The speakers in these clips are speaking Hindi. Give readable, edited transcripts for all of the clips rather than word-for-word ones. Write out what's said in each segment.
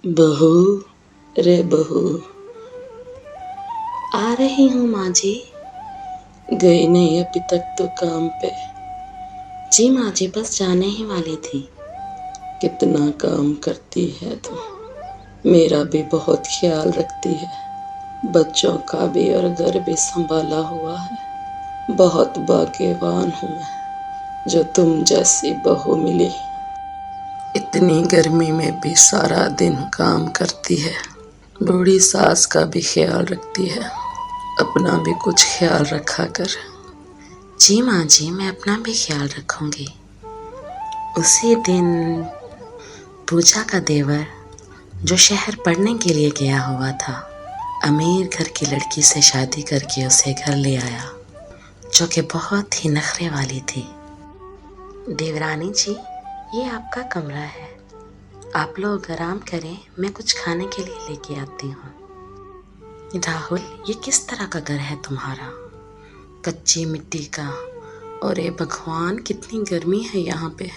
बहू रे बहू, आ रही हूँ माँ जी। गई नहीं अभी तक तो काम पे। जी माँ जी, बस जाने ही वाली थी। कितना काम करती है तुम। मेरा भी बहुत ख्याल रखती है, बच्चों का भी और घर भी संभाला हुआ है। बहुत भाग्यवान हूँ मैं जो तुम जैसी बहू मिली। इतनी गर्मी में भी सारा दिन काम करती है। बूढ़ी सास का भी ख्याल रखती है, अपना भी कुछ ख्याल रखा कर। जी माँ जी, मैं अपना भी ख्याल रखूंगी। उसी दिन पूजा का देवर जो शहर पढ़ने के लिए गया हुआ था, अमीर घर की लड़की से शादी करके उसे घर ले आया, जो कि बहुत ही नखरे वाली थी। देवरानी जी, ये आपका कमरा है, आप लोग आराम करें, मैं कुछ खाने के लिए लेके आती हूँ। राहुल, ये किस तरह का घर है तुम्हारा? कच्ची मिट्टी का। और ये भगवान, कितनी गर्मी है यहाँ पे।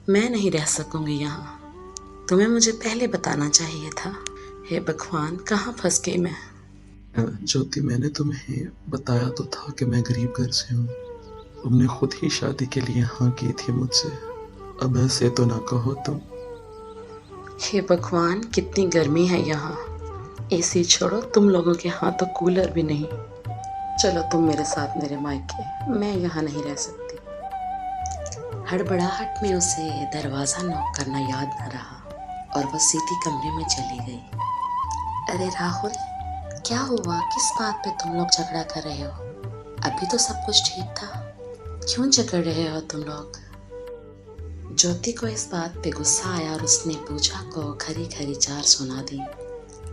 मैं नहीं रह सकूंगी यहाँ। तुम्हें मुझे पहले बताना चाहिए था। हे भगवान, कहाँ फंस गई मैं। ज्योति, मैंने तुम्हें बताया तो था कि मैं गरीब घर से हूँ। तुमने खुद ही शादी के लिए हाँ की थी मुझसे। अब ऐसे तो ना कहो तुम। हे भगवान, कितनी गर्मी है यहाँ। एसी छोड़ो, तुम लोगों के यहाँ तो कूलर भी नहीं। चलो तुम मेरे साथ मेरे मायके, मैं यहाँ नहीं रह सकती। हड़बड़ाहट में उसे दरवाज़ा नॉक करना याद न रहा और वह सीधी कमरे में चली गई। अरे राहुल, क्या हुआ? किस बात पे तुम लोग झगड़ा कर रहे हो? अभी तो सब कुछ ठीक था, क्यों झगड़ रहे हो तुम लोग? ज्योति को इस बात पे गुस्सा आया और उसने पूजा को खरी खरी चार सुना दी।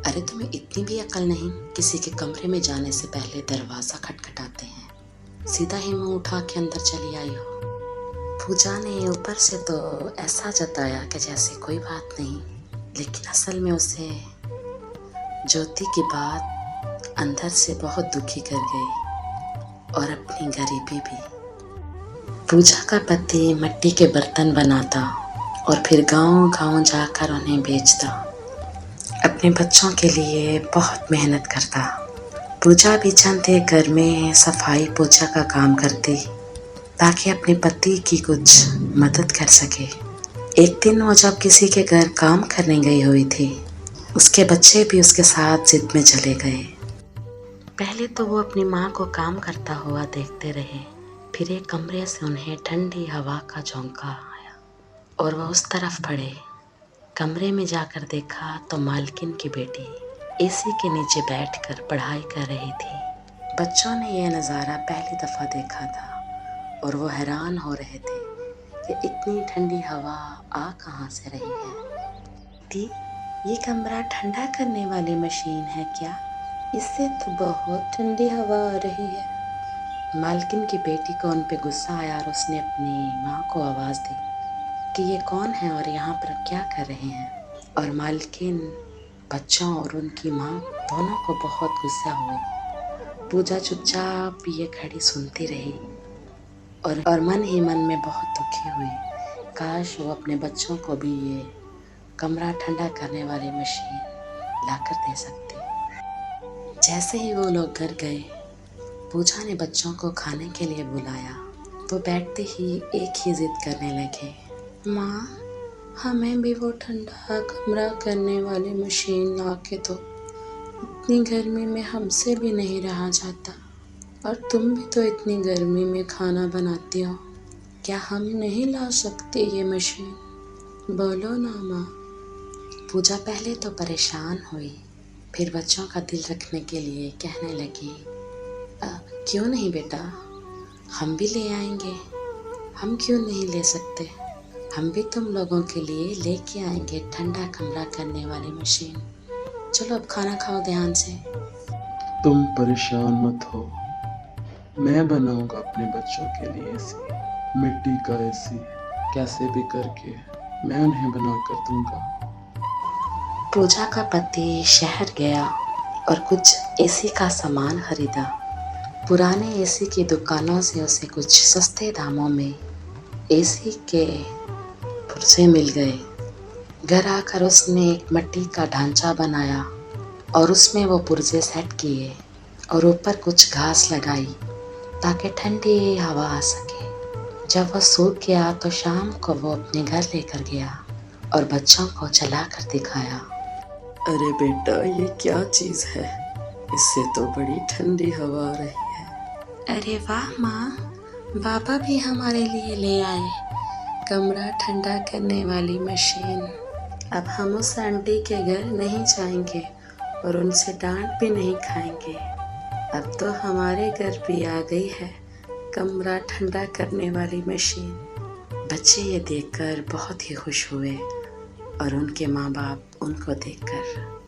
अरे तुम्हें इतनी भी अकल नहीं, किसी के कमरे में जाने से पहले दरवाज़ा खटखटाते हैं, सीधा ही मुंह उठा के अंदर चली आई हो। पूजा ने ऊपर से तो ऐसा जताया कि जैसे कोई बात नहीं, लेकिन असल में उसे ज्योति की बात अंदर से बहुत दुखी कर गई और अपनी गरीबी भी। पूजा का पति मिट्टी के बर्तन बनाता और फिर गांव-गांव जाकर उन्हें बेचता। अपने बच्चों के लिए बहुत मेहनत करता। पूजा भी चंद एक घर में सफाई पोछा का काम करती ताकि अपने पति की कुछ मदद कर सके। एक दिन वो जब किसी के घर काम करने गई हुई थी, उसके बच्चे भी उसके साथ जिद में चले गए। पहले तो वो अपनी माँ को काम करता हुआ देखते रहे, फिर एक कमरे से उन्हें ठंडी हवा का झोंका आया और वह उस तरफ बढ़े। कमरे में जाकर देखा तो मालकिन की बेटी एसी के नीचे बैठकर पढ़ाई कर रही थी। बच्चों ने यह नज़ारा पहली दफ़ा देखा था और वो हैरान हो रहे थे कि इतनी ठंडी हवा आ कहाँ से रही है। दी, ये कमरा ठंडा करने वाली मशीन है क्या? इससे तो बहुत ठंडी हवा आ रही है। मालकिन की बेटी को उन पे गुस्सा आया और उसने अपनी माँ को आवाज़ दी कि ये कौन है और यहाँ पर क्या कर रहे हैं। और मालकिन, बच्चों और उनकी माँ दोनों को बहुत गुस्सा हुई। पूजा चुपचाप ये खड़ी सुनती रही और मन ही मन में बहुत दुखी हुई। काश वो अपने बच्चों को भी ये कमरा ठंडा करने वाली मशीन लाकर दे सकती। जैसे ही वो लोग घर गए, पूजा ने बच्चों को खाने के लिए बुलाया। वो बैठते ही एक ही जिद करने लगे, माँ, हमें भी वो ठंडा कमरा करने वाली मशीन ला के दो। इतनी गर्मी में हमसे भी नहीं रहा जाता और तुम भी तो इतनी गर्मी में खाना बनाती हो, क्या हम नहीं ला सकते ये मशीन? बोलो ना माँ। पूजा पहले तो परेशान हुई, फिर बच्चों का दिल रखने के लिए कहने लगी, क्यों नहीं बेटा, हम भी ले आएंगे। हम क्यों नहीं ले सकते? हम भी तुम लोगों के लिए लेके आएंगे ठंडा कमरा करने वाली मशीन। चलो अब खाना खाओ ध्यान से। तुम परेशान मत हो, मैं बनाऊंगा अपने बच्चों के लिए एसी, मिट्टी का एसी, कैसे भी करके मैं उन्हें बना कर दूंगा। पूजा का पति शहर गया और कुछ एसी का सामान खरीदा। पुराने एसी की दुकानों से उसे कुछ सस्ते दामों में एसी के पुर्जे मिल गए। घर आकर उसने एक मिट्टी का ढांचा बनाया और उसमें वो पुर्जे सेट किए और ऊपर कुछ घास लगाई ताकि ठंडी हवा आ सके। जब वह सूख गया तो शाम को वो अपने घर लेकर गया और बच्चों को चला कर दिखाया। अरे बेटा, ये क्या चीज़ है? इससे तो बड़ी ठंडी हवा आ रही है। अरे वाह माँ, बाबा भी हमारे लिए ले आए कमरा ठंडा करने वाली मशीन। अब हम उस आंटी के घर नहीं जाएंगे और उनसे डांट भी नहीं खाएंगे। अब तो हमारे घर भी आ गई है कमरा ठंडा करने वाली मशीन। बच्चे ये देखकर बहुत ही खुश हुए और उनके माँ बाप उनको देखकर